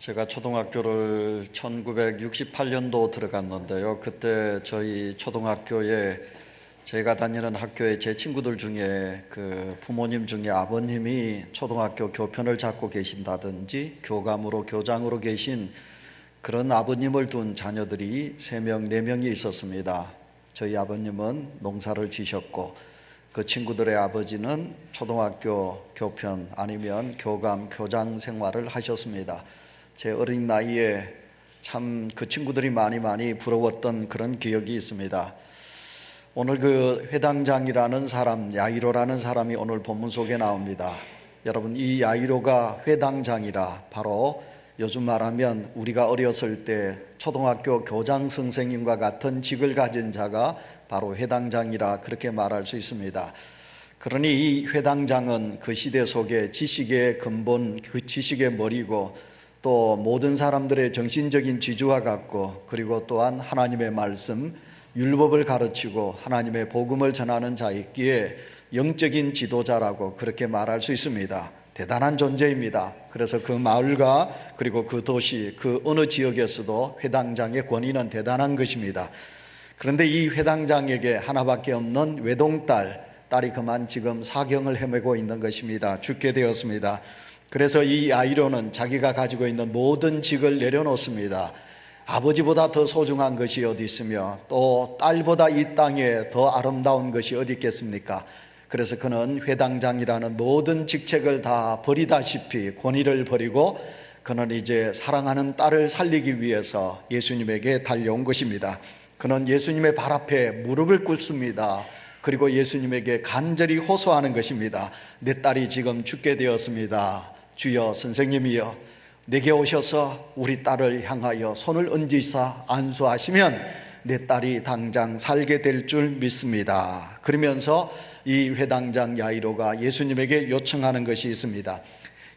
제가 초등학교를 1968년도 들어갔는데요. 그때 저희 초등학교에 제가 다니는 학교에 제 친구들 중에 그 부모님 중에 아버님이 초등학교 교편을 잡고 계신다든지 교감으로 교장으로 계신 그런 아버님을 둔 자녀들이 3명, 4명이 있었습니다. 저희 아버님은 농사를 지셨고 그 친구들의 아버지는 초등학교 교편 아니면 교감, 교장 생활을 하셨습니다. 제 어린 나이에 참 그 친구들이 많이 부러웠던 그런 기억이 있습니다. 오늘 그 회당장이라는 사람, 야이로라는 사람이 오늘 본문 속에 나옵니다. 여러분, 이 야이로가 회당장이라 바로 요즘 말하면 우리가 어렸을 때 초등학교 교장 선생님과 같은 직을 가진 자가 바로 회당장이라 그렇게 말할 수 있습니다. 그러니 이 회당장은 그 시대 속에 지식의 근본, 그 지식의 머리고 또 모든 사람들의 정신적인 지주와 같고, 그리고 또한 하나님의 말씀, 율법을 가르치고 하나님의 복음을 전하는 자였기에 영적인 지도자라고 그렇게 말할 수 있습니다. 대단한 존재입니다. 그래서 그 마을과 그리고 그 도시, 그 어느 지역에서도 회당장의 권위는 대단한 것입니다. 그런데 이 회당장에게 하나밖에 없는 외동딸이 그만 지금 사경을 헤매고 있는 것입니다. 죽게 되었습니다. 그래서 이 야이로는 자기가 가지고 있는 모든 직을 내려놓습니다. 아버지보다 더 소중한 것이 어디 있으며 또 딸보다 이 땅에 더 아름다운 것이 어디 있겠습니까? 그래서 그는 회당장이라는 모든 직책을 다 버리다시피 권위를 버리고 그는 이제 사랑하는 딸을 살리기 위해서 예수님에게 달려온 것입니다. 그는 예수님의 발 앞에 무릎을 꿇습니다. 그리고 예수님에게 간절히 호소하는 것입니다. 내 딸이 지금 죽게 되었습니다. 주여, 선생님이여, 내게 오셔서 우리 딸을 향하여 손을 얹으사 안수하시면 내 딸이 당장 살게 될 줄 믿습니다. 그러면서 이 회당장 야이로가 예수님에게 요청하는 것이 있습니다.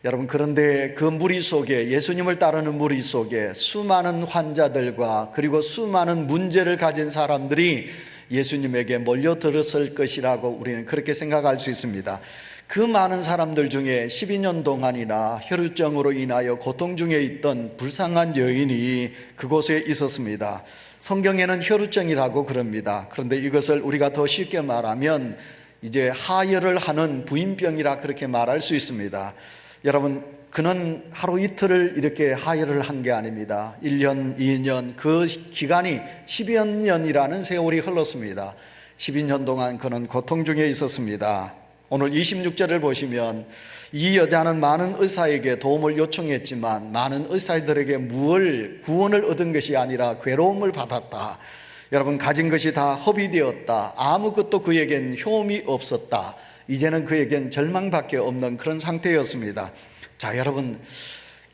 여러분, 그런데 그 무리 속에, 예수님을 따르는 무리 속에 수많은 환자들과 그리고 수많은 문제를 가진 사람들이 예수님에게 몰려들었을 것이라고 우리는 그렇게 생각할 수 있습니다. 그 많은 사람들 중에 12년 동안이나 혈루증으로 인하여 고통 중에 있던 불쌍한 여인이 그곳에 있었습니다. 성경에는 혈루증이라고 그럽니다. 그런데 이것을 우리가 더 쉽게 말하면 이제 하혈을 하는 부인병이라 그렇게 말할 수 있습니다. 여러분, 그는 하루 이틀을 이렇게 하혈을 한 게 아닙니다. 1년, 2년, 그 기간이 10여 년이라는 세월이 흘렀습니다. 12년 동안 그는 고통 중에 있었습니다. 오늘 26절을 보시면 이 여자는 많은 의사에게 도움을 요청했지만 많은 의사들에게 구원을 얻은 것이 아니라 괴로움을 받았다. 여러분, 가진 것이 다 허비되었다. 아무것도 그에겐 효험이 없었다. 이제는 그에겐 절망밖에 없는 그런 상태였습니다. 자, 여러분,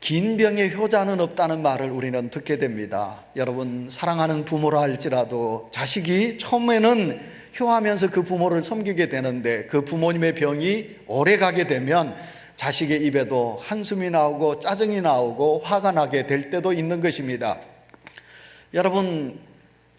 긴 병에 효자는 없다는 말을 우리는 듣게 됩니다. 여러분, 사랑하는 부모라 할지라도 자식이 처음에는 효하면서 그 부모를 섬기게 되는데 그 부모님의 병이 오래 가게 되면 자식의 입에도 한숨이 나오고 짜증이 나오고 화가 나게 될 때도 있는 것입니다. 여러분,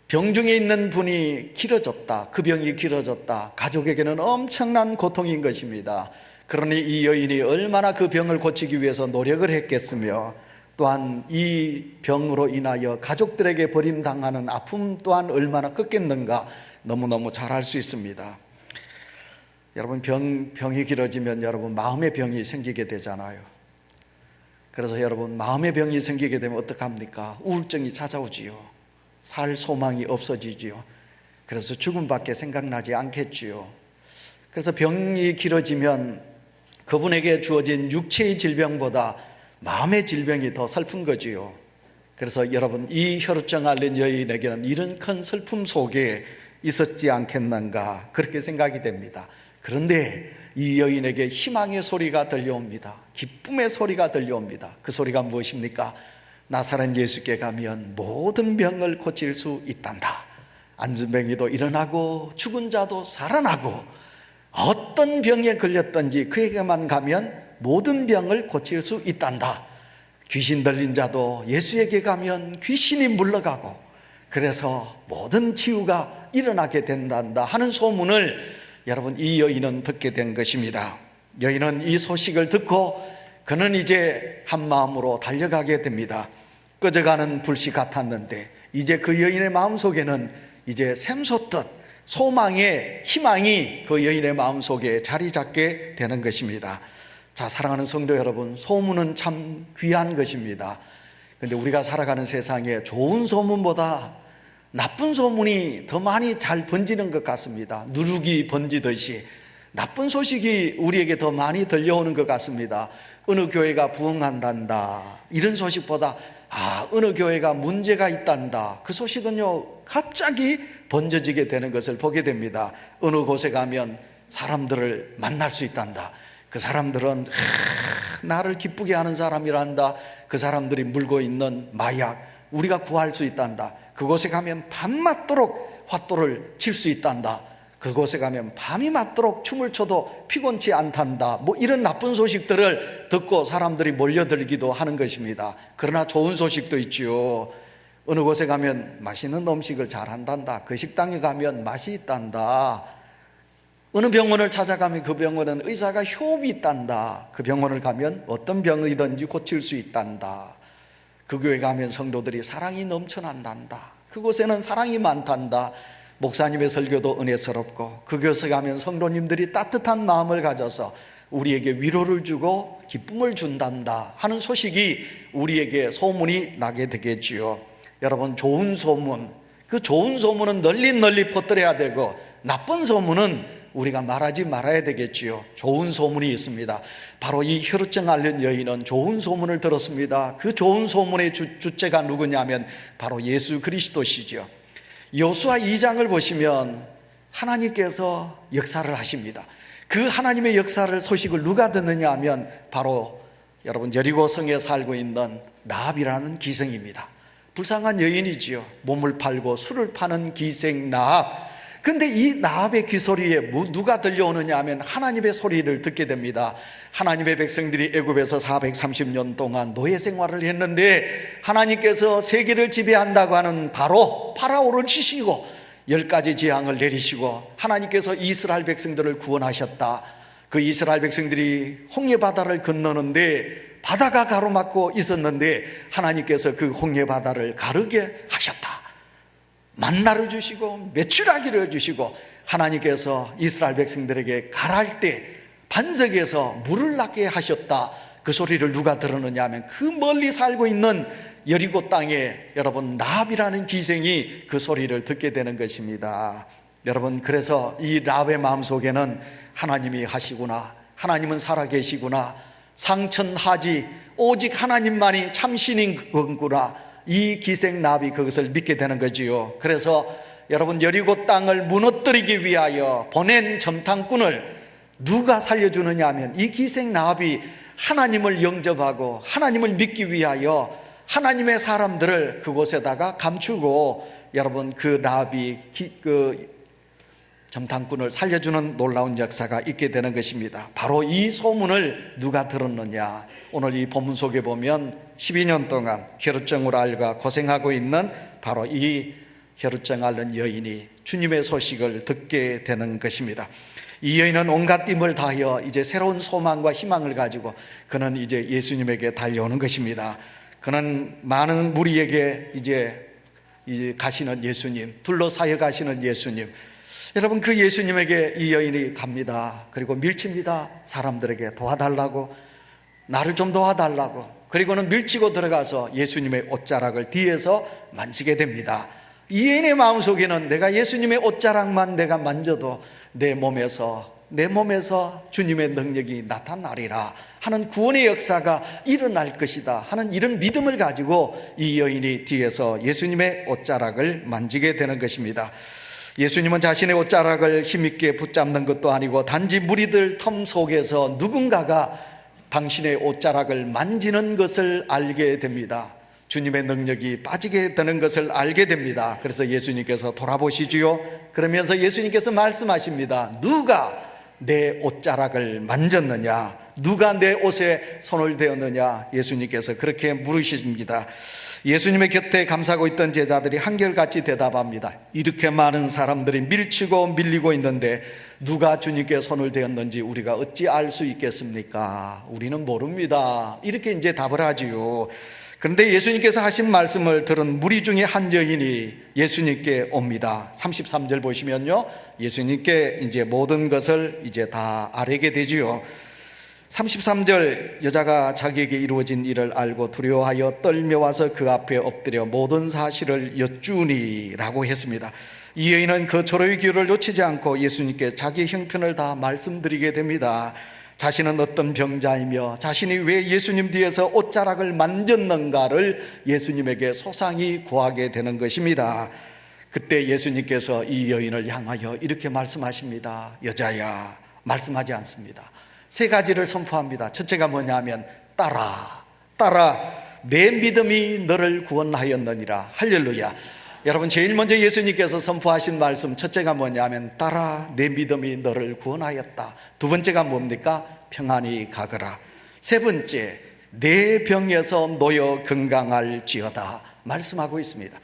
병 중에 있는 분이 길어졌다, 그 병이 길어졌다, 가족에게는 엄청난 고통인 것입니다. 그러니 이 여인이 얼마나 그 병을 고치기 위해서 노력을 했겠으며 또한 이 병으로 인하여 가족들에게 버림당하는 아픔 또한 얼마나 컸겠는가 너무너무 잘 알 수 있습니다. 여러분, 병이 길어지면 여러분 마음의 병이 생기게 되잖아요. 그래서 여러분, 마음의 병이 생기게 되면 어떡합니까? 우울증이 찾아오지요. 살 소망이 없어지지요. 그래서 죽음밖에 생각나지 않겠지요. 그래서 병이 길어지면 그분에게 주어진 육체의 질병보다 마음의 질병이 더 슬픈 거지요. 그래서 여러분, 이 혈루증 앓는 여인에게는 이런 큰 슬픔 속에 있었지 않겠는가 그렇게 생각이 됩니다. 그런데 이 여인에게 희망의 소리가 들려옵니다. 기쁨의 소리가 들려옵니다. 그 소리가 무엇입니까? 나사렛 예수께 가면 모든 병을 고칠 수 있단다. 안진뱅이도 일어나고 죽은 자도 살아나고 어떤 병에 걸렸든지 그에게만 가면 모든 병을 고칠 수 있단다. 귀신 들린 자도 예수에게 가면 귀신이 물러가고 그래서 모든 치유가 일어나게 된단다 하는 소문을 여러분, 이 여인은 듣게 된 것입니다. 여인은 이 소식을 듣고 그는 이제 한 마음으로 달려가게 됩니다. 꺼져가는 불씨 같았는데 이제 그 여인의 마음속에는 이제 샘솟듯 소망의 희망이 그 여인의 마음속에 자리 잡게 되는 것입니다. 자, 사랑하는 성도 여러분, 소문은 참 귀한 것입니다. 그런데 우리가 살아가는 세상에 좋은 소문보다 나쁜 소문이 더 많이 잘 번지는 것 같습니다. 누룩이 번지듯이 나쁜 소식이 우리에게 더 많이 들려오는 것 같습니다. 어느 교회가 부흥한단다, 이런 소식보다 어느 교회가 문제가 있단다, 그 소식은요 갑자기 번져지게 되는 것을 보게 됩니다. 어느 곳에 가면 사람들을 만날 수 있단다, 그 사람들은 나를 기쁘게 하는 사람이란다, 그 사람들이 물고 있는 마약 우리가 구할 수 있단다, 그곳에 가면 밤맞도록 화도를 칠 수 있단다, 그곳에 가면 밤이 맞도록 춤을 춰도 피곤치 않단다, 이런 나쁜 소식들을 듣고 사람들이 몰려들기도 하는 것입니다. 그러나 좋은 소식도 있지요. 어느 곳에 가면 맛있는 음식을 잘한단다, 그 식당에 가면 맛이 있단다, 어느 병원을 찾아가면 그 병원은 의사가 효험이 있단다, 그 병원을 가면 어떤 병이든지 고칠 수 있단다, 그 교회 가면 성도들이 사랑이 넘쳐난단다, 그곳에는 사랑이 많단다, 목사님의 설교도 은혜스럽고 그 교회 가면 성도님들이 따뜻한 마음을 가져서 우리에게 위로를 주고 기쁨을 준단다 하는 소식이 우리에게 소문이 나게 되겠지요. 여러분, 좋은 소문, 그 좋은 소문은 널리 퍼뜨려야 되고 나쁜 소문은 우리가 말하지 말아야 되겠지요. 좋은 소문이 있습니다. 바로 이 혈루증 앓는 여인은 좋은 소문을 들었습니다. 그 좋은 소문의 주체가 누구냐면 바로 예수 그리스도시죠. 여호수아 2장을 보시면 하나님께서 역사를 하십니다. 그 하나님의 역사를 소식을 누가 듣느냐 하면 바로 여러분 여리고 성에 살고 있는 라합이라는 기생입니다. 불쌍한 여인이지요. 몸을 팔고 술을 파는 기생 라합. 근데 이 라합의 귀소리에 누가 들려오느냐 하면 하나님의 소리를 듣게 됩니다. 하나님의 백성들이 애굽에서 430년 동안 노예 생활을 했는데 하나님께서 세계를 지배한다고 하는 바로 파라오를 치시고 10가지 재앙을 내리시고 하나님께서 이스라엘 백성들을 구원하셨다. 그 이스라엘 백성들이 홍해 바다를 건너는데 바다가 가로막고 있었는데 하나님께서 그 홍해 바다를 가르게 하셨다. 만나를 주시고 메추라기를 주시고 하나님께서 이스라엘 백성들에게 가랄 때 반석에서 물을 나게 하셨다. 그 소리를 누가 들었느냐 하면 그 멀리 살고 있는 여리고 땅에 여러분 라합이라는 기생이 그 소리를 듣게 되는 것입니다. 여러분, 그래서 이 라합의 마음속에는 하나님이 하시구나, 하나님은 살아계시구나, 상천하지 오직 하나님만이 참신인 건구나, 이 기생 라합이 그것을 믿게 되는 거지요. 그래서 여러분 여리고 땅을 무너뜨리기 위하여 보낸 점탕꾼을 누가 살려주느냐 하면 이 기생 라합이 하나님을 영접하고 하나님을 믿기 위하여 하나님의 사람들을 그곳에다가 감추고 여러분 그 라합이 그 점탕꾼을 살려주는 놀라운 역사가 있게 되는 것입니다. 바로 이 소문을 누가 들었느냐, 오늘 이 본문 속에 보면 12년 동안 혈루증으로 앓아 고생하고 있는 바로 이 혈루증 앓는 여인이 주님의 소식을 듣게 되는 것입니다. 이 여인은 온갖 힘을 다하여 이제 새로운 소망과 희망을 가지고 그는 이제 예수님에게 달려오는 것입니다. 그는 많은 무리에게 이제 가시는 예수님, 둘러싸여 가시는 예수님, 여러분 그 예수님에게 이 여인이 갑니다. 그리고 밀칩니다. 사람들에게 도와달라고, 나를 좀 도와달라고. 그리고는 밀치고 들어가서 예수님의 옷자락을 뒤에서 만지게 됩니다. 이 여인의 마음속에는 내가 예수님의 옷자락만 내가 만져도 내 몸에서 주님의 능력이 나타나리라 하는 구원의 역사가 일어날 것이다 하는 이런 믿음을 가지고 이 여인이 뒤에서 예수님의 옷자락을 만지게 되는 것입니다. 예수님은 자신의 옷자락을 힘있게 붙잡는 것도 아니고 단지 무리들 텀 속에서 누군가가 당신의 옷자락을 만지는 것을 알게 됩니다. 주님의 능력이 빠지게 되는 것을 알게 됩니다. 그래서 예수님께서 돌아보시지요. 그러면서 예수님께서 말씀하십니다. 누가 내 옷자락을 만졌느냐, 누가 내 옷에 손을 대었느냐, 예수님께서 그렇게 물으십니다. 예수님의 곁에 감싸고 있던 제자들이 한결같이 대답합니다. 이렇게 많은 사람들이 밀치고 밀리고 있는데 누가 주님께 손을 대었는지 우리가 어찌 알 수 있겠습니까? 우리는 모릅니다. 이렇게 이제 답을 하지요. 그런데 예수님께서 하신 말씀을 들은 무리 중에 한 여인이 예수님께 옵니다. 33절 보시면요, 예수님께 이제 모든 것을 이제 다 아뢰게 되지요. 33절, 여자가 자기에게 이루어진 일을 알고 두려워하여 떨며 와서 그 앞에 엎드려 모든 사실을 여쭈니라고 했습니다. 이 여인은 그 절호의 기회를 놓치지 않고 예수님께 자기 형편을 다 말씀드리게 됩니다. 자신은 어떤 병자이며 자신이 왜 예수님 뒤에서 옷자락을 만졌는가를 예수님에게 소상히 구하게 되는 것입니다. 그때 예수님께서 이 여인을 향하여 이렇게 말씀하십니다. 여자야, 말씀하지 않습니다. 세 가지를 선포합니다. 첫째가 뭐냐면 따라 내 믿음이 너를 구원하였느니라. 할렐루야. 여러분, 제일 먼저 예수님께서 선포하신 말씀 첫째가 뭐냐면 따라 내 믿음이 너를 구원하였다. 두 번째가 뭡니까? 평안히 가거라. 세 번째, 내 병에서 놓여 건강할지어다 말씀하고 있습니다.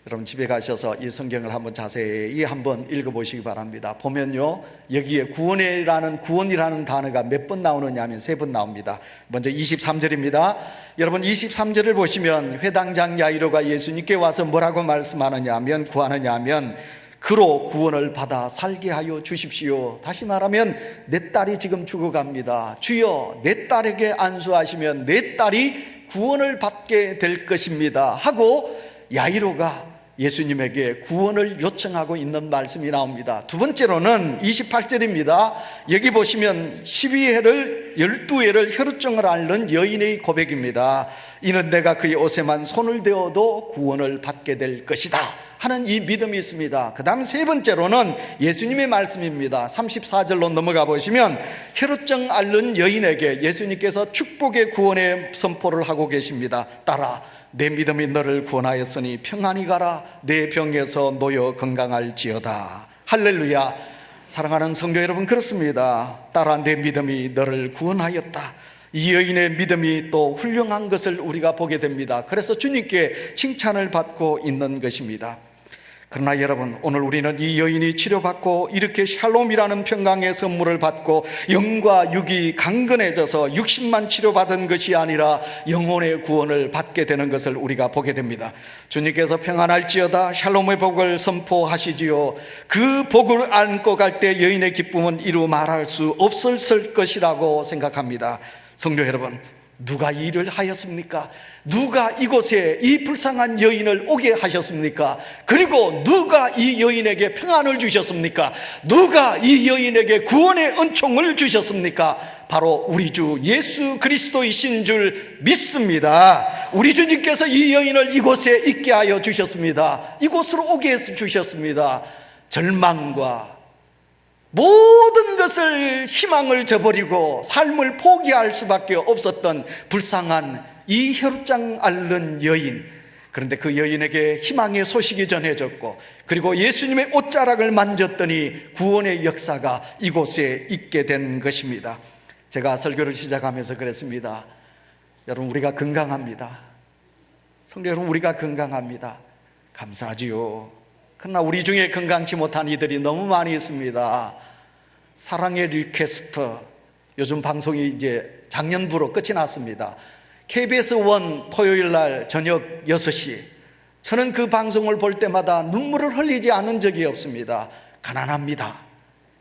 여러분, 집에 가셔서 이 성경을 한번 자세히 한번 읽어보시기 바랍니다. 보면요, 여기에 구원이라는 단어가 몇 번 나오느냐 하면 세 번 나옵니다. 먼저 23절입니다. 여러분, 23절을 보시면 회당장 야이로가 예수님께 와서 뭐라고 말씀하느냐 하면, 구하느냐 하면 그로 구원을 받아 살게 하여 주십시오. 다시 말하면 내 딸이 지금 죽어갑니다. 주여, 내 딸에게 안수하시면 내 딸이 구원을 받게 될 것입니다 하고 야이로가 예수님에게 구원을 요청하고 있는 말씀이 나옵니다. 두 번째로는 28절입니다. 여기 보시면 12회를 혈루증을 앓는 여인의 고백입니다. 이는 내가 그의 옷에만 손을 대어도 구원을 받게 될 것이다 하는 이 믿음이 있습니다. 그 다음 세 번째로는 예수님의 말씀입니다. 34절로 넘어가 보시면 혈루증 앓는 여인에게 예수님께서 축복의 구원의 선포를 하고 계십니다. 따라 내 믿음이 너를 구원하였으니 평안히 가라. 내 병에서 놓여 건강할지어다. 할렐루야. 사랑하는 성도 여러분, 그렇습니다. 따라 내 믿음이 너를 구원하였다. 이 여인의 믿음이 또 훌륭한 것을 우리가 보게 됩니다. 그래서 주님께 칭찬을 받고 있는 것입니다. 그러나 여러분, 오늘 우리는 이 여인이 치료받고 이렇게 샬롬이라는 평강의 선물을 받고 영과 육이 강건해져서 60만 치료받은 것이 아니라 영혼의 구원을 받게 되는 것을 우리가 보게 됩니다. 주님께서 평안할지어다 샬롬의 복을 선포하시지요. 그 복을 안고 갈 때 여인의 기쁨은 이루 말할 수 없을 것이라고 생각합니다. 성도 여러분, 누가 이 일을 하였습니까? 누가 이곳에 이 불쌍한 여인을 오게 하셨습니까? 그리고 누가 이 여인에게 평안을 주셨습니까? 누가 이 여인에게 구원의 은총을 주셨습니까? 바로 우리 주 예수 그리스도이신 줄 믿습니다. 우리 주님께서 이 여인을 이곳에 있게 하여 주셨습니다. 이곳으로 오게 해서 주셨습니다. 절망과 모든 것을 희망을 저버리고 삶을 포기할 수밖에 없었던 불쌍한 이 혈루증 앓는 여인, 그런데 그 여인에게 희망의 소식이 전해졌고 그리고 예수님의 옷자락을 만졌더니 구원의 역사가 이곳에 있게 된 것입니다. 제가 설교를 시작하면서 그랬습니다. 여러분, 우리가 건강합니다. 성도 여러분, 우리가 건강합니다. 감사하지요. 그러나 우리 중에 건강치 못한 이들이 너무 많이 있습니다. 사랑의 리퀘스트, 요즘 방송이 이제 작년부로 끝이 났습니다. KBS 1 토요일 날 저녁 6시, 저는 그 방송을 볼 때마다 눈물을 흘리지 않은 적이 없습니다. 가난합니다.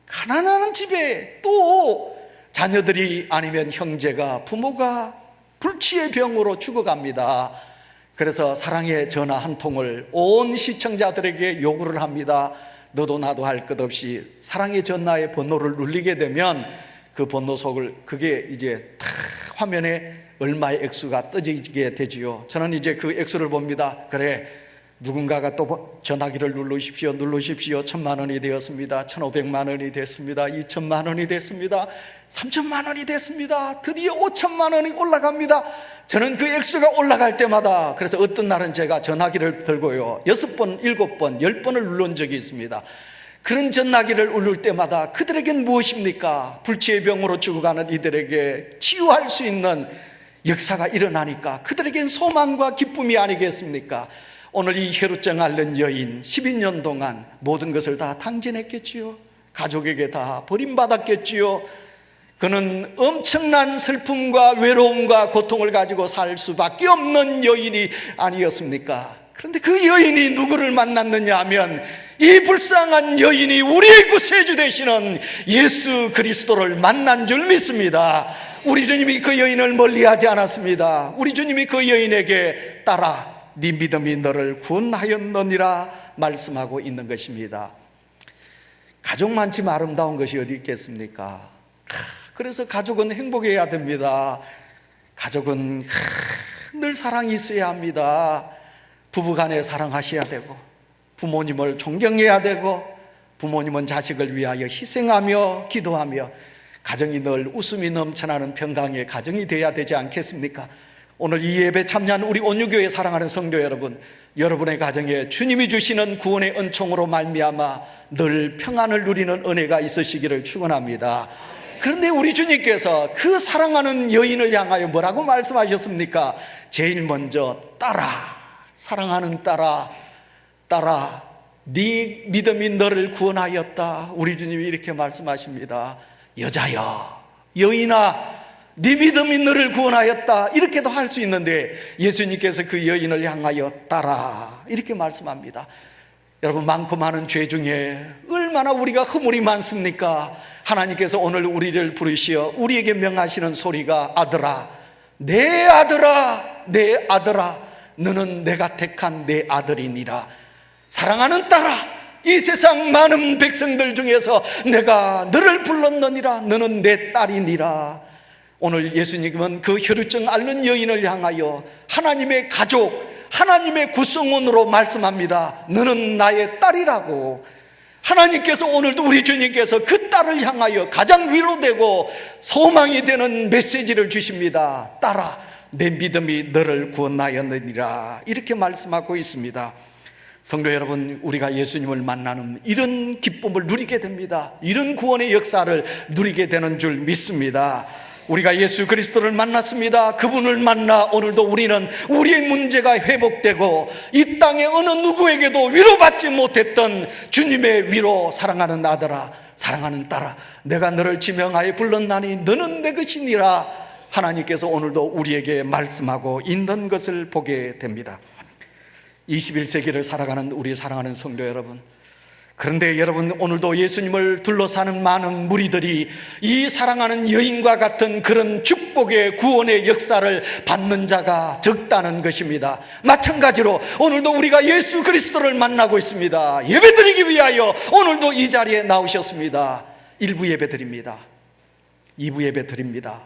가난한 집에 또 자녀들이 아니면 형제가, 부모가 불치의 병으로 죽어갑니다. 그래서 사랑의 전화 한 통을 온 시청자들에게 요구를 합니다. 너도 나도 할 것 없이 사랑의 전화의 번호를 누르게 되면 그 번호 속을, 그게 이제 다 화면에 얼마의 액수가 떠지게 되지요. 저는 이제 그 액수를 봅니다. 그래, 누군가가 또 전화기를 누르십시오. 1,000만 원이 되었습니다. 1,500만 원이 됐습니다. 2,000만 원이 됐습니다. 3,000만 원이 됐습니다. 드디어 5,000만 원이 올라갑니다. 저는 그 액수가 올라갈 때마다, 그래서 어떤 날은 제가 전화기를 들고요 6번, 7번, 10번을 눌른 적이 있습니다. 그런 전화기를 울릴 때마다 그들에겐 무엇입니까? 불치의 병으로 죽어가는 이들에게 치유할 수 있는 역사가 일어나니까 그들에겐 소망과 기쁨이 아니겠습니까? 오늘 이 혈루증 앓는 여인 12년 동안 모든 것을 다 탕진했겠지요. 가족에게 다 버림받았겠지요. 그는 엄청난 슬픔과 외로움과 고통을 가지고 살 수밖에 없는 여인이 아니었습니까? 그런데 그 여인이 누구를 만났느냐 하면 이 불쌍한 여인이 우리의 구세주 되시는 예수 그리스도를 만난 줄 믿습니다. 우리 주님이 그 여인을 멀리하지 않았습니다. 우리 주님이 그 여인에게 따라 네 믿음이 너를 구원하였느니라 말씀하고 있는 것입니다. 가족만큼 아름다운 것이 어디 있겠습니까? 그래서 가족은 행복해야 됩니다. 가족은 늘 사랑이 있어야 합니다. 부부간에 사랑하셔야 되고, 부모님을 존경해야 되고, 부모님은 자식을 위하여 희생하며 기도하며, 가정이 늘 웃음이 넘쳐나는 평강의 가정이 되어야 되지 않겠습니까? 오늘 이 예배 참여한 우리 온유교회 사랑하는 성도 여러분, 여러분의 가정에 주님이 주시는 구원의 은총으로 말미암아 늘 평안을 누리는 은혜가 있으시기를 축원합니다. 그런데 우리 주님께서 그 사랑하는 여인을 향하여 뭐라고 말씀하셨습니까? 제일 먼저 따라, 사랑하는 따라, 네 믿음이 너를 구원하였다. 우리 주님이 이렇게 말씀하십니다. 여자여, 여인아, 네 믿음이 너를 구원하였다. 이렇게도 할 수 있는데 예수님께서 그 여인을 향하여 따라 이렇게 말씀합니다. 여러분, 많고 많은 죄 중에 얼마나 우리가 허물이 많습니까? 하나님께서 오늘 우리를 부르시어 우리에게 명하시는 소리가 아들아, 내 아들아, 내 아들아, 너는 내가 택한 내 아들이니라. 사랑하는 딸아, 이 세상 많은 백성들 중에서 내가 너를 불렀느니라. 너는 내 딸이니라. 오늘 예수님은 그 혈루증 앓는 여인을 향하여 하나님의 가족, 하나님의 구성원으로 말씀합니다. 너는 나의 딸이라고. 하나님께서 오늘도 우리 주님께서 그 딸을 향하여 가장 위로되고 소망이 되는 메시지를 주십니다. 딸아, 내 믿음이 너를 구원하였느니라. 이렇게 말씀하고 있습니다. 성도 여러분, 우리가 예수님을 만나는 이런 기쁨을 누리게 됩니다. 이런 구원의 역사를 누리게 되는 줄 믿습니다. 우리가 예수 그리스도를 만났습니다. 그분을 만나 오늘도 우리는 우리의 문제가 회복되고 이 땅에 어느 누구에게도 위로받지 못했던 주님의 위로, 사랑하는 아들아, 사랑하는 딸아, 내가 너를 지명하여 불렀나니 너는 내 것이니라. 하나님께서 오늘도 우리에게 말씀하고 있는 것을 보게 됩니다. 21세기를 살아가는 우리 사랑하는 성도 여러분, 그런데 여러분, 오늘도 예수님을 둘러싸는 많은 무리들이 이 사랑하는 여인과 같은 그런 축복의 구원의 역사를 받는 자가 적다는 것입니다. 마찬가지로 오늘도 우리가 예수 그리스도를 만나고 있습니다. 예배드리기 위하여 오늘도 이 자리에 나오셨습니다. 1부 예배 드립니다. 2부 예배 드립니다.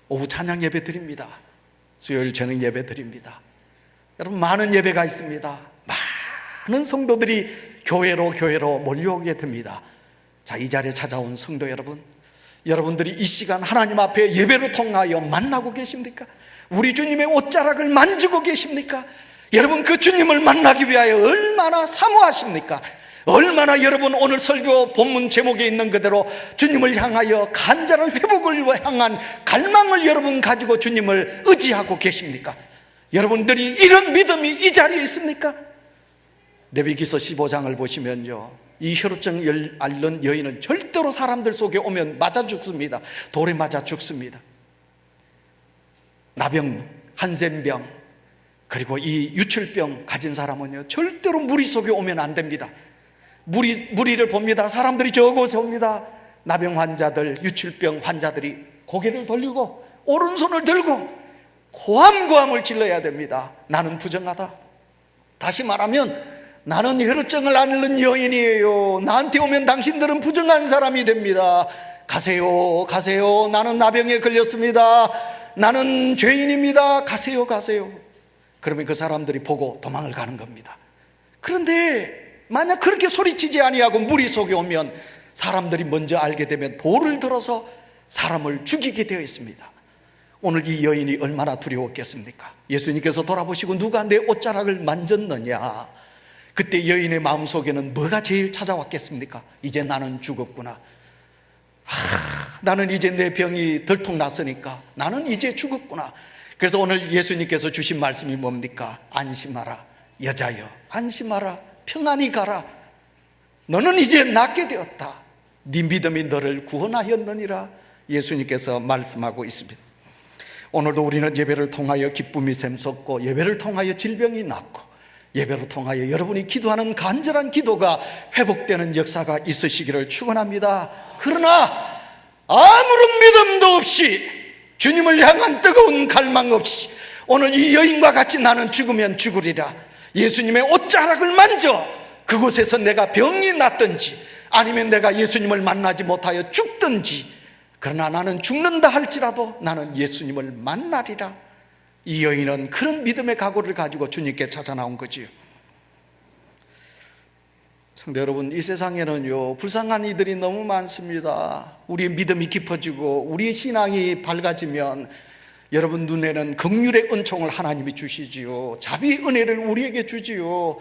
오후 찬양 예배 드립니다. 수요일 저녁 예배 드립니다. 여러분, 많은 예배가 있습니다. 많은 성도들이 교회로 몰려오게 됩니다. 자, 이 자리에 찾아온 성도 여러분, 여러분들이 이 시간 하나님 앞에 예배로 통하여 만나고 계십니까? 우리 주님의 옷자락을 만지고 계십니까? 여러분, 그 주님을 만나기 위하여 얼마나 사모하십니까? 얼마나 여러분 오늘 설교 본문 제목에 있는 그대로 주님을 향하여 간절한 회복을 향한 갈망을 여러분 가지고 주님을 의지하고 계십니까? 여러분들이 이런 믿음이 이 자리에 있습니까? 레위기서 15장을 보시면요, 이 혈루증 앓는 여인은 절대로 사람들 속에 오면 맞아 죽습니다. 돌에 맞아 죽습니다. 나병, 한센병, 그리고 이 유출병 가진 사람은요 절대로 무리 속에 오면 안 됩니다. 무리를 봅니다. 사람들이 적어서 옵니다. 나병 환자들, 유출병 환자들이 고개를 돌리고 오른손을 들고 고함고함을 질러야 됩니다. 나는 부정하다. 다시 말하면 나는 혈루증을 앓는 여인이에요. 나한테 오면 당신들은 부정한 사람이 됩니다. 가세요, 가세요. 나는 나병에 걸렸습니다. 나는 죄인입니다. 가세요, 가세요. 그러면 그 사람들이 보고 도망을 가는 겁니다. 그런데 만약 그렇게 소리치지 아니하고 무리 속에 오면 사람들이 먼저 알게 되면 돌을 들어서 사람을 죽이게 되어 있습니다. 오늘 이 여인이 얼마나 두려웠겠습니까? 예수님께서 돌아보시고 누가 내 옷자락을 만졌느냐? 그때 여인의 마음속에는 뭐가 제일 찾아왔겠습니까? 이제 나는 죽었구나. 나는 이제 내 병이 들통났으니까 나는 이제 죽었구나. 그래서 오늘 예수님께서 주신 말씀이 뭡니까? 안심하라 여자여, 안심하라, 평안히 가라. 너는 이제 낫게 되었다. 네 믿음이 너를 구원하였느니라. 예수님께서 말씀하고 있습니다. 오늘도 우리는 예배를 통하여 기쁨이 샘솟고, 예배를 통하여 질병이 낫고, 예배를 통하여 여러분이 기도하는 간절한 기도가 회복되는 역사가 있으시기를 축원합니다. 그러나 아무런 믿음도 없이, 주님을 향한 뜨거운 갈망 없이, 오늘 이 여인과 같이 나는 죽으면 죽으리라, 예수님의 옷자락을 만져 그곳에서 내가 병이 낫든지 아니면 내가 예수님을 만나지 못하여 죽든지, 그러나 나는 죽는다 할지라도 나는 예수님을 만나리라. 이 여인은 그런 믿음의 각오를 가지고 주님께 찾아 나온 거지요. 성도 여러분, 이 세상에는요 불쌍한 이들이 너무 많습니다. 우리의 믿음이 깊어지고 우리의 신앙이 밝아지면 여러분 눈에는 긍휼의 은총을 하나님이 주시지요. 자비의 은혜를 우리에게 주지요.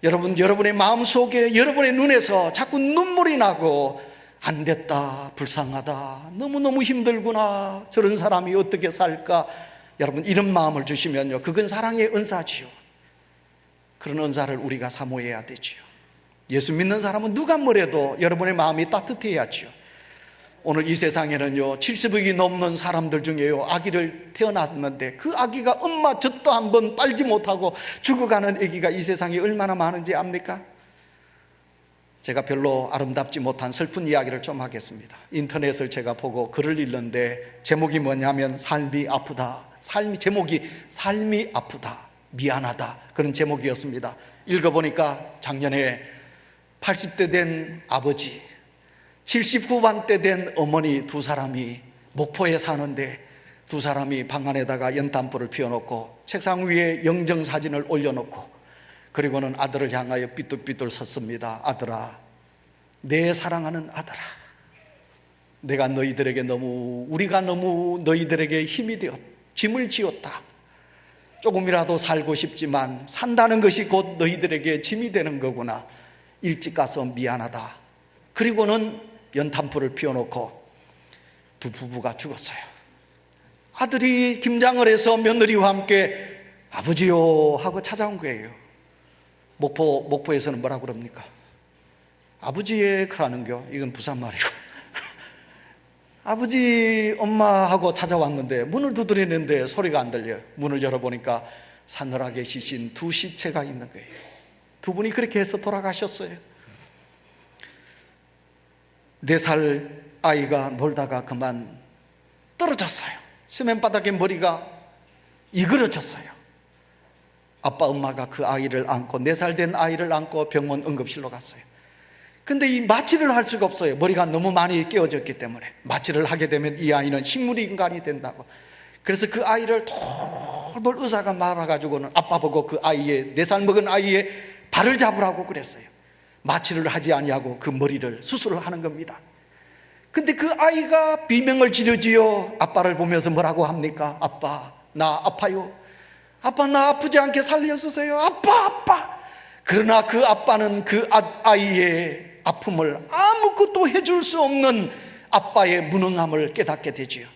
여러분, 여러분의 마음속에, 여러분의 눈에서 자꾸 눈물이 나고, 안 됐다, 불쌍하다, 너무너무 힘들구나, 저런 사람이 어떻게 살까, 여러분 이런 마음을 주시면요 그건 사랑의 은사지요. 그런 은사를 우리가 사모해야 되지요. 예수 믿는 사람은 누가 뭐래도 여러분의 마음이 따뜻해야지요. 오늘 이 세상에는요 70억이 넘는 사람들 중에요 아기를 태어났는데 그 아기가 엄마 젖도 한번 빨지 못하고 죽어가는 아기가 이 세상에 얼마나 많은지 압니까? 제가 별로 아름답지 못한 슬픈 이야기를 좀 하겠습니다. 인터넷을 제가 보고 글을 읽는데 제목이 뭐냐면 삶이 아프다. 제목이 삶이 아프다, 미안하다, 그런 제목이었습니다. 읽어보니까 작년에 80대 된 아버지, 70 후반대 된 어머니 두 사람이 목포에 사는데, 두 사람이 방 안에다가 연탄불을 피워놓고 책상 위에 영정사진을 올려놓고, 그리고는 아들을 향하여 삐뚤삐뚤 섰습니다. 아들아, 내 사랑하는 아들아, 우리가 너무 너희들에게 힘이 되었다, 짐을 지었다. 조금이라도 살고 싶지만 산다는 것이 곧 너희들에게 짐이 되는 거구나. 일찍 가서 미안하다. 그리고는 연탄불을 피워놓고 두 부부가 죽었어요. 아들이 김장을 해서 며느리와 함께 아버지요 하고 찾아온 거예요. 목포에서는 뭐라고 그럽니까? 아버지의 그라는겨, 이건 부산말이고 아버지, 엄마 하고 찾아왔는데 문을 두드리는데 소리가 안 들려요. 문을 열어보니까 사늘하게 시신 두 시체가 있는 거예요. 두 분이 그렇게 해서 돌아가셨어요. 4살 아이가 놀다가 그만 떨어졌어요. 세면바닥에 머리가 이그러졌어요. 아빠, 엄마가 그 아이를 안고, 4살 된 아이를 안고 병원 응급실로 갔어요. 근데 이 마취를 할 수가 없어요. 머리가 너무 많이 깨어졌기 때문에. 마취를 하게 되면 이 아이는 식물 인간이 된다고. 그래서 그 아이를 돌돌 의사가 말아가지고는 아빠 보고 그 아이의, 4살 먹은 아이의 발을 잡으라고 그랬어요. 마취를 하지 아니하고 그 머리를 수술을 하는 겁니다. 근데 그 아이가 비명을 지르지요. 아빠를 보면서 뭐라고 합니까? 아빠, 나 아파요. 아빠, 나 아프지 않게 살려주세요. 아빠. 그러나 그 아빠는 그 아이의 아픔을 아무것도 해줄 수 없는 아빠의 무능함을 깨닫게 되지요.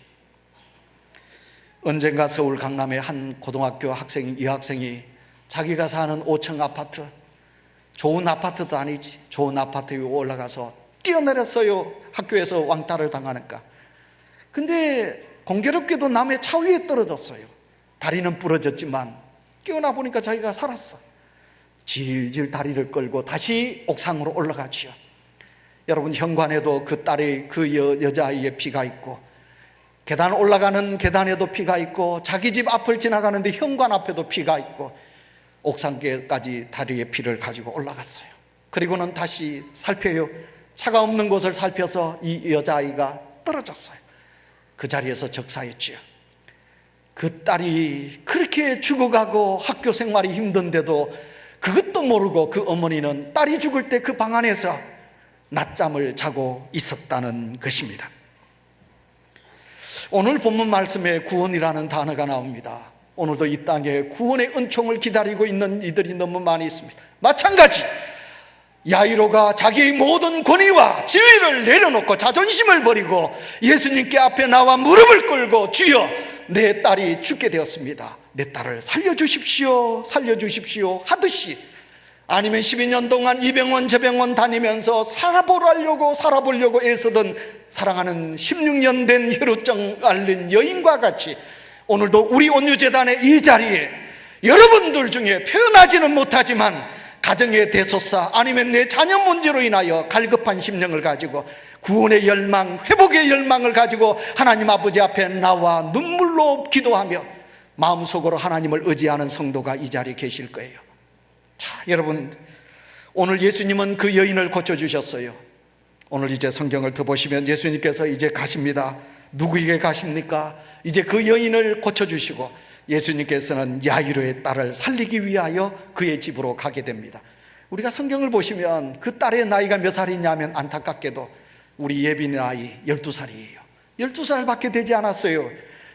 언젠가 서울 강남의 한 고등학교 여학생이 자기가 사는 5층 아파트, 좋은 아파트도 아니지, 좋은 아파트 위에 올라가서 뛰어내렸어요. 학교에서 왕따를 당하니까. 근데 공교롭게도 남의 차 위에 떨어졌어요. 다리는 부러졌지만 깨어나 보니까 자기가 살았어. 질질 다리를 끌고 다시 옥상으로 올라가지요. 여러분, 현관에도 그 딸의, 그 여자아이의 피가 있고, 계단 올라가는 계단에도 피가 있고, 자기 집 앞을 지나가는데 현관 앞에도 피가 있고, 옥상까지 다리에 피를 가지고 올라갔어요. 그리고는 다시 살펴요. 차가 없는 곳을 살펴서 이 여자아이가 떨어졌어요. 그 자리에서 적사했지요. 그 딸이 그렇게 죽어가고 학교 생활이 힘든데도 그것도 모르고 그 어머니는 딸이 죽을 때 그 방 안에서 낮잠을 자고 있었다는 것입니다. 오늘 본문 말씀에 구원이라는 단어가 나옵니다. 오늘도 이 땅에 구원의 은총을 기다리고 있는 이들이 너무 많이 있습니다. 마찬가지 야이로가 자기의 모든 권위와 지위를 내려놓고 자존심을 버리고 예수님께 앞에 나와 무릎을 꿇고 주여 내 딸이 죽게 되었습니다, 내 딸을 살려주십시오, 살려주십시오 하듯이, 아니면 12년 동안 이 병원 저 병원 다니면서 살아보려고 애쓰던 사랑하는 16년 된 혈우증 앓는 여인과 같이 오늘도 우리 온유재단의 이 자리에 여러분들 중에 표현하지는 못하지만 가정의 대소사 아니면 내 자녀 문제로 인하여 갈급한 심령을 가지고 구원의 열망, 회복의 열망을 가지고 하나님 아버지 앞에 나와 눈물로 기도하며 마음속으로 하나님을 의지하는 성도가 이 자리에 계실 거예요. 자, 여러분, 오늘 예수님은 그 여인을 고쳐주셨어요. 오늘 이제 성경을 더 보시면 예수님께서 이제 가십니다. 누구에게 가십니까? 이제 그 여인을 고쳐주시고 예수님께서는 야이로의 딸을 살리기 위하여 그의 집으로 가게 됩니다. 우리가 성경을 보시면 그 딸의 나이가 몇 살이냐면 안타깝게도 우리 예빈의 나이 12살이에요 12살밖에 되지 않았어요.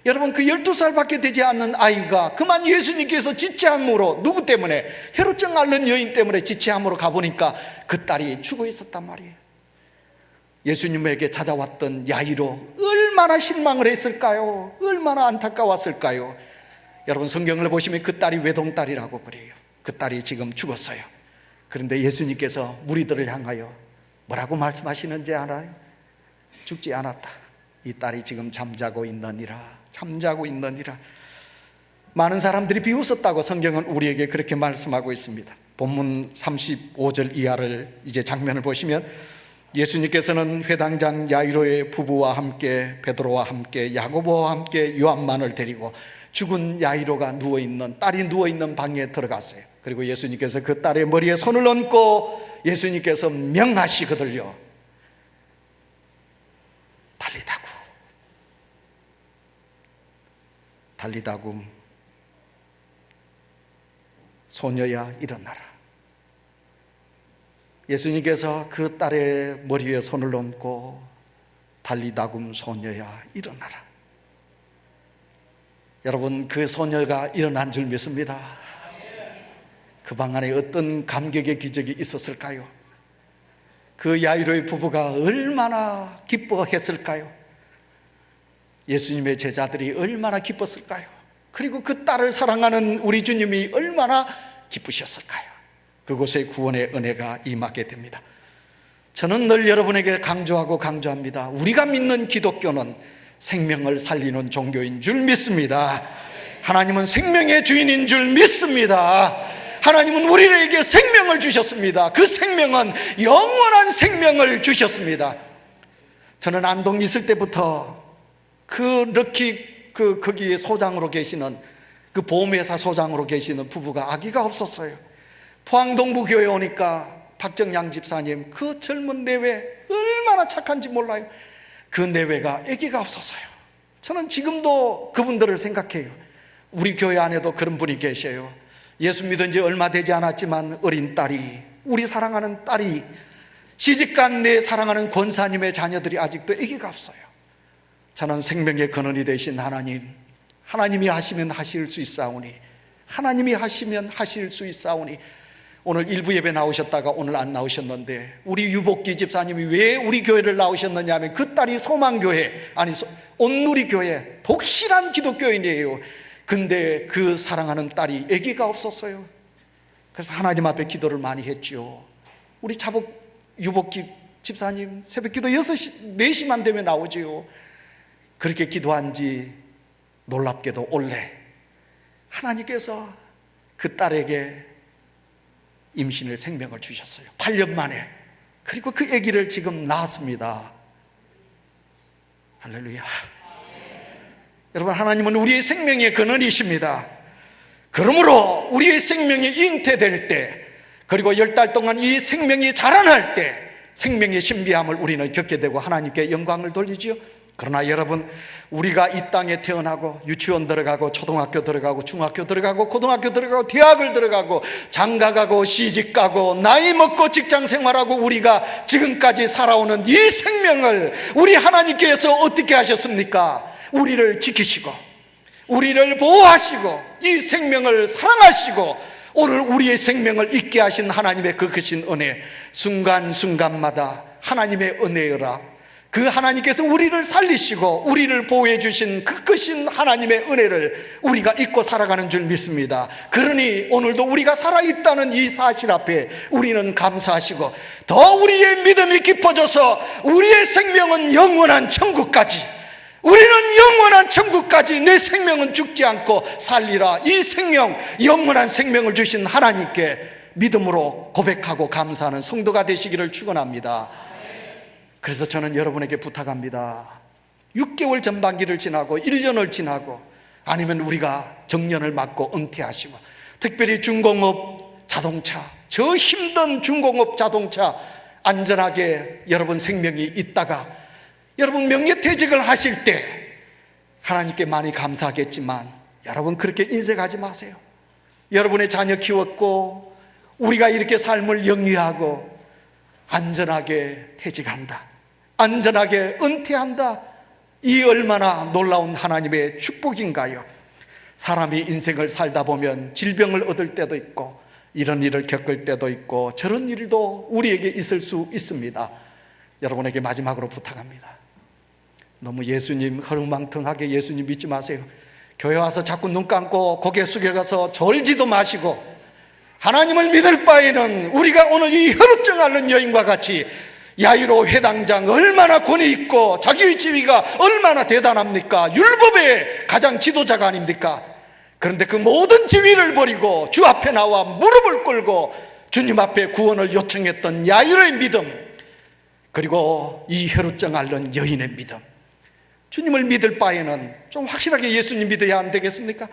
여러분, 그 12살밖에 되지 않는 아이가 그만 예수님께서 지체함으로, 누구 때문에? 혈우증 앓는 여인 때문에 지체함으로 가보니까 그 딸이 죽어 있었단 말이에요. 예수님에게 찾아왔던 야이로 얼마나 실망을 했을까요? 얼마나 안타까웠을까요? 여러분, 성경을 보시면 그 딸이 외동딸이라고 그래요. 그 딸이 지금 죽었어요. 그런데 예수님께서 무리들을 향하여 뭐라고 말씀하시는지 알아요? 죽지 않았다, 이 딸이 지금 잠자고 있느니라, 잠자고 있느니라. 많은 사람들이 비웃었다고 성경은 우리에게 그렇게 말씀하고 있습니다. 본문 35절 이하를 이제 장면을 보시면 예수님께서는 회당장 야이로의 부부와 함께 베드로와 함께 야고보와 함께 요한만을 데리고 죽은 야이로가 누워있는, 딸이 누워있는 방에 들어갔어요. 그리고 예수님께서 그 딸의 머리에 손을 얹고 예수님께서 명하시거든요. 달리다구, 달리다구, 소녀야 일어나라. 예수님께서 그 딸의 머리에 손을 얹고 달리다굼 소녀야 일어나라. 여러분, 그 소녀가 일어난 줄 믿습니다. 그 방 안에 어떤 감격의 기적이 있었을까요? 그 야이로의 부부가 얼마나 기뻐했을까요? 예수님의 제자들이 얼마나 기뻤을까요? 그리고 그 딸을 사랑하는 우리 주님이 얼마나 기쁘셨을까요? 그곳에 구원의 은혜가 임하게 됩니다. 저는 늘 여러분에게 강조합니다. 우리가 믿는 기독교는 생명을 살리는 종교인 줄 믿습니다. 하나님은 생명의 주인인 줄 믿습니다. 하나님은 우리에게 생명을 주셨습니다. 그 생명은 영원한 생명을 주셨습니다. 저는 안동 있을 때부터 그 럭키 거기 소장으로 계시는, 그 보험회사 소장으로 계시는 부부가 아기가 없었어요. 포항동부교회 오니까 박정양 집사님, 그 젊은 내외 얼마나 착한지 몰라요. 그 내외가 아기가 없었어요. 저는 지금도 그분들을 생각해요. 우리 교회 안에도 그런 분이 계셔요. 예수 믿은 지 얼마 되지 않았지만 어린 딸이, 우리 사랑하는 딸이, 시집간 내 사랑하는 권사님의 자녀들이 아직도 아기가 없어요. 저는 생명의 근원이 되신 하나님, 하나님이 하시면 하실 수 있사오니, 하나님이 하시면 하실 수 있사오니, 오늘 일부 예배 나오셨다가 오늘 안 나오셨는데 우리 유복기 집사님이 왜 우리 교회를 나오셨느냐 하면 그 딸이 소망교회, 아니 온누리교회 독실한 기독교인이에요. 근데 그 사랑하는 딸이 아기가 없었어요. 그래서 하나님 앞에 기도를 많이 했죠. 우리 유복기 집사님 새벽기도 6시, 4시만 되면 나오지요. 그렇게 기도한 지 놀랍게도 올해 하나님께서 그 딸에게 임신을, 생명을 주셨어요. 8년 만에. 그리고 그 아기를 지금 낳았습니다. 할렐루야. 여러분, 하나님은 우리의 생명의 근원이십니다. 그러므로 우리의 생명이 잉태될 때, 그리고 10달 동안 이 생명이 자라날 때 생명의 신비함을 우리는 겪게 되고 하나님께 영광을 돌리지요. 그러나 여러분, 우리가 이 땅에 태어나고 유치원 들어가고 초등학교 들어가고 중학교 들어가고 고등학교 들어가고 대학을 들어가고 장가가고 시집가고 나이 먹고 직장 생활하고 우리가 지금까지 살아오는 이 생명을 우리 하나님께서 어떻게 하셨습니까? 우리를 지키시고 우리를 보호하시고 이 생명을 사랑하시고 오늘 우리의 생명을 있게 하신 하나님의 그 크신 은혜, 순간순간마다 하나님의 은혜라, 그 하나님께서 우리를 살리시고 우리를 보호해 주신 그 크신 하나님의 은혜를 우리가 잊고 살아가는 줄 믿습니다. 그러니 오늘도 우리가 살아있다는 이 사실 앞에 우리는 감사하시고, 더 우리의 믿음이 깊어져서 우리의 생명은 영원한 천국까지, 우리는 영원한 천국까지 내 생명은 죽지 않고 살리라, 이 생명, 영원한 생명을 주신 하나님께 믿음으로 고백하고 감사하는 성도가 되시기를 축원합니다. 그래서 저는 여러분에게 부탁합니다. 6개월 전반기를 지나고 1년을 지나고 아니면 우리가 정년을 맞고 은퇴하시고, 특별히 중공업 자동차, 저 힘든 중공업 자동차 안전하게 여러분 생명이 있다가 여러분 명예퇴직을 하실 때 하나님께 많이 감사하겠지만, 여러분 그렇게 인색하지 마세요. 여러분의 자녀 키웠고 우리가 이렇게 삶을 영위하고 안전하게 퇴직한다, 안전하게 은퇴한다, 이 얼마나 놀라운 하나님의 축복인가요? 사람이 인생을 살다 보면 질병을 얻을 때도 있고 이런 일을 겪을 때도 있고 저런 일도 우리에게 있을 수 있습니다. 여러분에게 마지막으로 부탁합니다. 너무 예수님 허름망텅하게 예수님 믿지 마세요. 교회 와서 자꾸 눈 감고 고개 숙여가서 졸지도 마시고, 하나님을 믿을 바에는 우리가 오늘 이 혈루증 앓는 여인과 같이 야이로 회당장 얼마나 권위 있고 자기의 지위가 얼마나 대단합니까? 율법의 가장 지도자가 아닙니까? 그런데 그 모든 지위를 버리고 주 앞에 나와 무릎을 꿇고 주님 앞에 구원을 요청했던 야이로의 믿음, 그리고 이 혈루증 앓는 여인의 믿음, 주님을 믿을 바에는 좀 확실하게 예수님 믿어야 안 되겠습니까?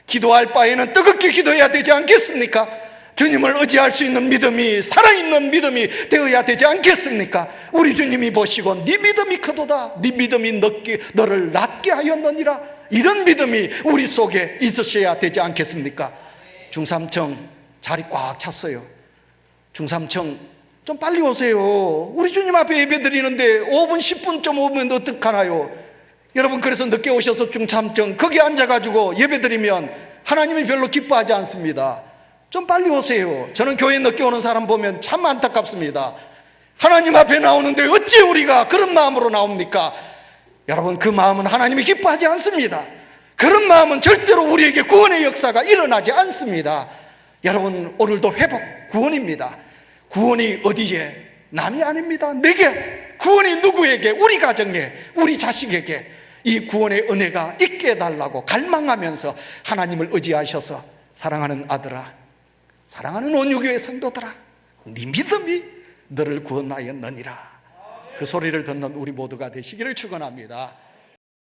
기도할 바에는 뜨겁게 기도해야 되지 않겠습니까? 주님을 의지할 수 있는 믿음이 살아있는 믿음이 되어야 되지 않겠습니까? 우리 주님이 보시고 네 믿음이 크도다, 네 믿음이 너를 낫게 하였느니라, 이런 믿음이 우리 속에 있으셔야 되지 않겠습니까? 중삼청 자리 꽉 찼어요. 중삼청 좀 빨리 오세요. 우리 주님 앞에 예배 드리는데 5분 10분 좀 오면 어떡하나요? 여러분, 그래서 늦게 오셔서 중삼청 거기 앉아가지고 예배 드리면 하나님이 별로 기뻐하지 않습니다. 좀 빨리 오세요. 저는 교회 늦게 오는 사람 보면 참 안타깝습니다. 하나님 앞에 나오는데 어찌 우리가 그런 마음으로 나옵니까? 여러분, 그 마음은 하나님이 기뻐하지 않습니다. 그런 마음은 절대로 우리에게 구원의 역사가 일어나지 않습니다. 여러분, 오늘도 회복, 구원입니다. 구원이 어디에? 남이 아닙니다. 내게. 구원이 누구에게? 우리 가정에, 우리 자식에게 이 구원의 은혜가 있게 해달라고 갈망하면서 하나님을 의지하셔서, 사랑하는 아들아, 사랑하는 온유교회 성도들아, 네 믿음이 너를 구원하였느니라, 그 소리를 듣는 우리 모두가 되시기를 축원합니다.